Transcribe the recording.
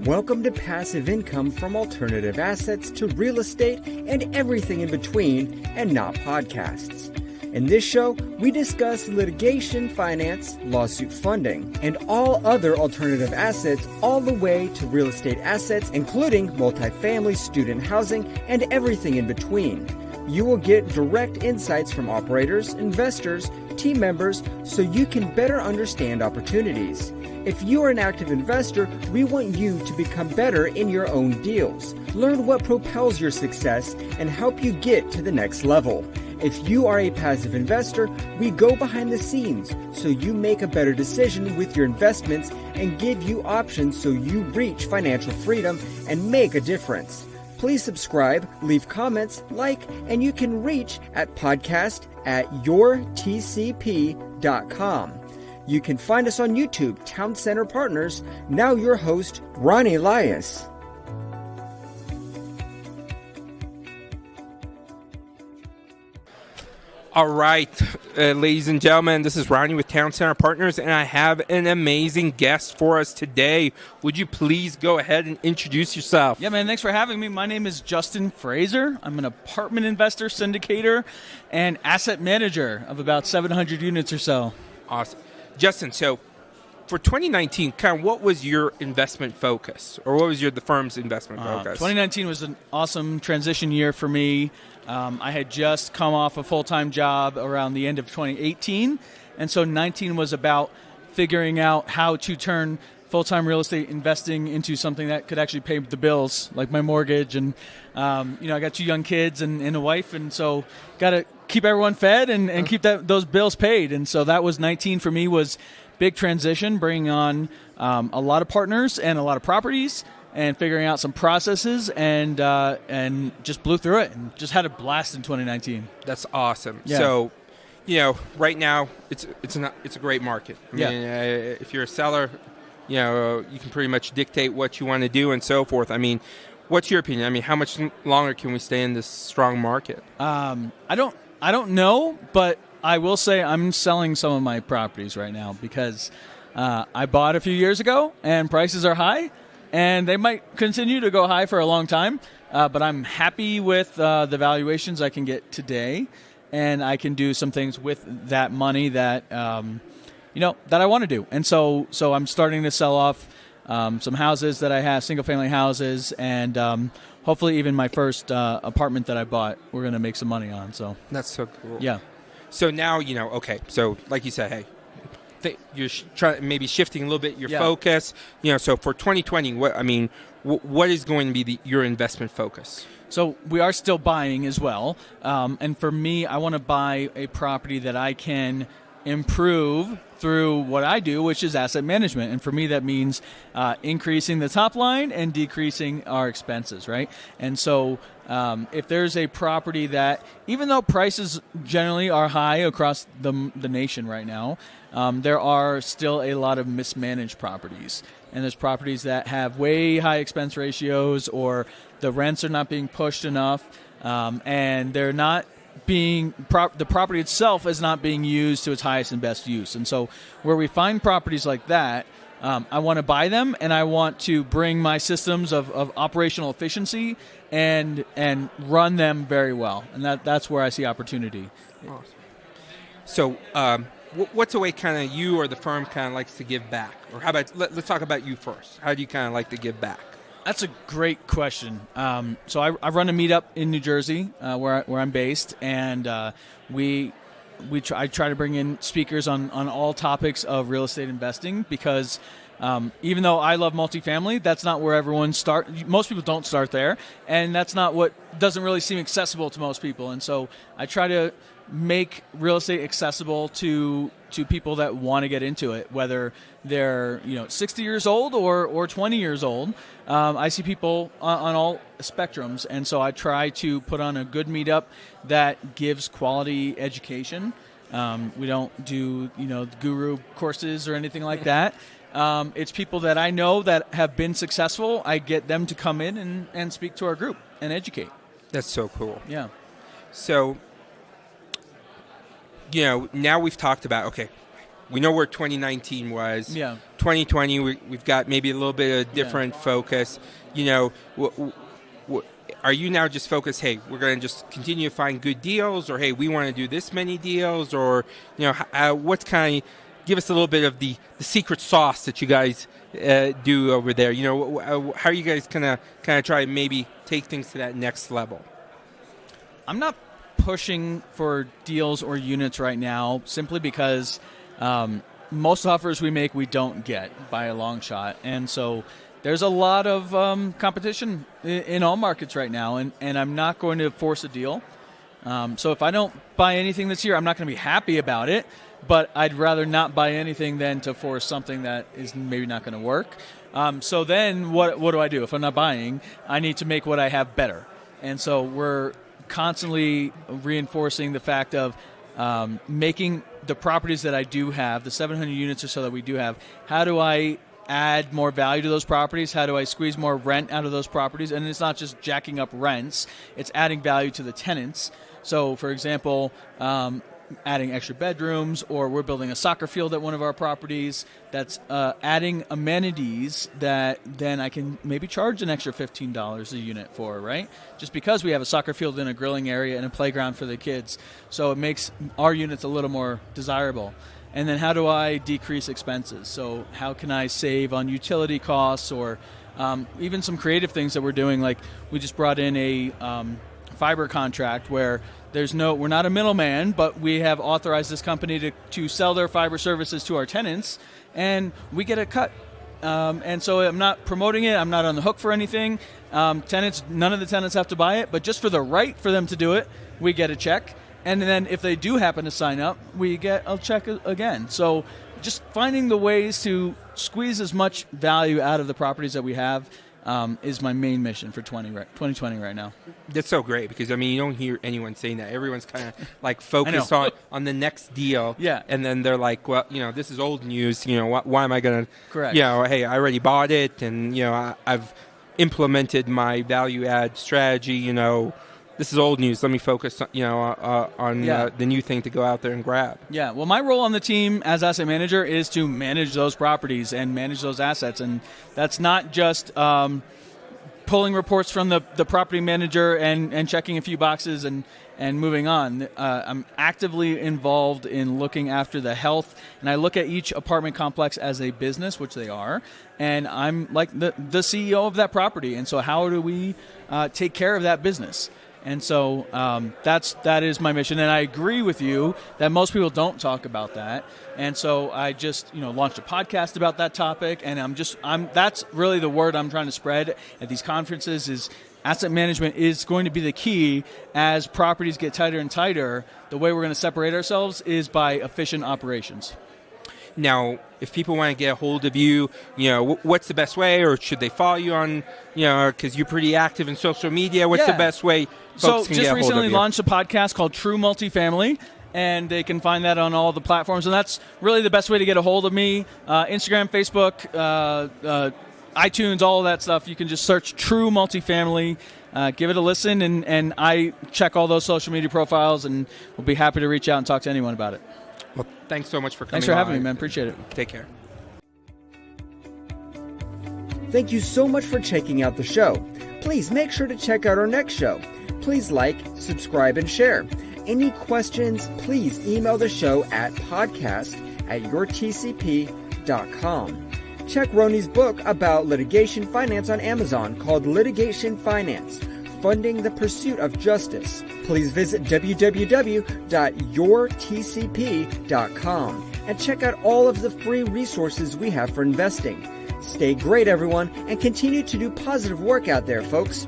Welcome to Passive Income from Alternative Assets to Real Estate and everything in between, and not podcasts. In this show, we discuss litigation, finance, lawsuit funding, and all other alternative assets all the way to real estate assets, including multifamily, student housing, and everything in between. You will get direct insights from operators, investors, team members, so you can better understand opportunities. If you are an active investor, we want you to become better in your own deals. Learn what propels your success and help you get to the next level. If you are a passive investor, we go behind the scenes so you make a better decision with your investments and give you options so you reach financial freedom and make a difference. Please subscribe, leave comments, like, and you can reach at podcast@yourtcp.com. You can find us on YouTube, Town Center Partners. Now your host, Ronnie Elias. All right, ladies and gentlemen, this is Ronnie with Town Center Partners, and I have an amazing guest for us today. Would you please go ahead and introduce yourself? Yeah, man, thanks for having me. My name is Justin Fraser. I'm an apartment investor, syndicator, and asset manager of about 700 units or so. Awesome. Justin, so for 2019, kind of what was your investment focus, or what was the firm's investment focus? 2019 was an awesome transition year for me. I had just come off a full-time job around the end of 2018, and so 19 was about figuring out how to turn full-time real estate investing into something that could actually pay the bills, like my mortgage. And I got 2 young kids and a wife, and so got to keep everyone fed and keep those bills paid. And so that was 19 for me, was big transition, bringing on a lot of partners and a lot of properties, and figuring out some processes, and just blew through it and just had a blast in 2019. That's awesome. Yeah. So, right now it's a great market. I mean, if you're a seller, you can pretty much dictate what you want to do and so forth. I mean, what's your opinion? I mean, how much longer can we stay in this strong market? I don't know, but I will say I'm selling some of my properties right now because I bought a few years ago and prices are high. And they might continue to go high for a long time, but I'm happy with the valuations I can get today, and I can do some things with that money that that I want to do. And so I'm starting to sell off some houses that I have, single-family houses, and hopefully even my first apartment that I bought, we're going to make some money on. So that's so cool. Yeah. So now okay. So like you said, hey. You're maybe shifting a little bit your focus. So for 2020, what is going to be your investment focus? So we are still buying as well. And for me, I want to buy a property that I can improve through what I do, which is asset management. And for me, that means increasing the top line and decreasing our expenses, right? And so if there's a property that, even though prices generally are high across the nation right now, there are still a lot of mismanaged properties. And there's properties that have way high expense ratios, or the rents are not being pushed enough, and they're not the property itself is not being used to its highest and best use. And so where we find properties like that, I want to buy them, and I want to bring my systems of operational efficiency and run them very well. And that's where I see opportunity. Awesome. So what's a way kind of you or the firm kind of likes to give back? Or how about, let's talk about you first. How do you kind of like to give back? That's a great question. So I run a meetup in New Jersey where I'm based, and I try to bring in speakers on all topics of real estate investing, because even though I love multifamily, that's not where everyone starts. Most people don't start there, and that's not what doesn't really seem accessible to most people. And so I try to make real estate accessible to people that want to get into it, whether they're 60 years old or 20 years old. I see people on all spectrums, and so I try to put on a good meetup that gives quality education. We don't do guru courses or anything like that. It's people that I know that have been successful. I get them to come in and speak to our group and educate. That's so cool. Yeah. So, now we've talked about, okay, we know where 2019 was. Yeah. 2020, we've got maybe a little bit of different focus. You know, are you now just focused, hey, we're going to just continue to find good deals, or hey, we want to do this many deals, or, you know, what's kind of, give us a little bit of the secret sauce that you guys do over there. You know, how are you guys kind of try to maybe take things to that next level? I'm not pushing for deals or units right now simply because most offers we make we don't get by a long shot. And so there's a lot of competition in all markets right now, and I'm not going to force a deal. So if I don't buy anything this year, I'm not going to be happy about it, but I'd rather not buy anything than to force something that is maybe not going to work. So then what do I do? If I'm not buying, I need to make what I have better. And so we're constantly reinforcing the fact of making the properties that I do have, the 700 units or so that we do have, how do I add more value to those properties? How do I squeeze more rent out of those properties? And it's not just jacking up rents, it's adding value to the tenants. So, for example, adding extra bedrooms, or we're building a soccer field at one of our properties that's adding amenities that then I can maybe charge an extra $15 a unit for, right? Just because we have a soccer field and a grilling area and a playground for the kids. So it makes our units a little more desirable. And then how do I decrease expenses? So how can I save on utility costs, or even some creative things that we're doing? Like we just brought in a fiber contract where we're not a middleman, but we have authorized this company to sell their fiber services to our tenants, and we get a cut. And so I'm not promoting it. I'm not on the hook for anything. None of the tenants have to buy it, but just for the right for them to do it, we get a check. And then if they do happen to sign up, we get a check again. So just finding the ways to squeeze as much value out of the properties that we have is my main mission for 2020 right now. That's so great, because, I mean, you don't hear anyone saying that. Everyone's kind of, like, focused on the next deal. Yeah. And then they're like, well, you know, this is old news. You know, why am I going to, correct, you know, hey, I already bought it, and, you know, I've implemented my value-add strategy, you know. This is old news. Let me focus, you know, on the new thing to go out there and grab. Yeah. Well, my role on the team as asset manager is to manage those properties and manage those assets, and that's not just pulling reports from the property manager and checking a few boxes and moving on. I'm actively involved in looking after the health, and I look at each apartment complex as a business, which they are, and I'm like the CEO of that property. And so, how do we take care of that business? And so that is my mission, and I agree with you that most people don't talk about that. And so I just launched a podcast about that topic, and that's really the word I'm trying to spread at these conferences. Is asset management is going to be the key as properties get tighter and tighter. The way we're going to separate ourselves is by efficient operations. Now, if people want to get a hold of you, what's the best way, or should they follow you on, because you're pretty active in social media? What's the best way folks can get a hold of you? So just recently launched a podcast called True Multifamily, and they can find that on all the platforms. And that's really the best way to get a hold of me. Instagram, Facebook, iTunes, all of that stuff. You can just search True Multifamily. Give it a listen, and I check all those social media profiles, and we'll be happy to reach out and talk to anyone about it. Well, thanks so much for coming. Thanks for having me, man. Appreciate it. Take care. Thank you so much for checking out the show. Please make sure to check out our next show. Please like, subscribe, and share. Any questions, please email the show at podcast@yourtcp.com. Check Roni's book about litigation finance on Amazon called Litigation Finance: Funding the Pursuit of Justice. Please visit www.yourtcp.com and check out all of the free resources we have for investing. Stay great, everyone, and continue to do positive work out there, folks.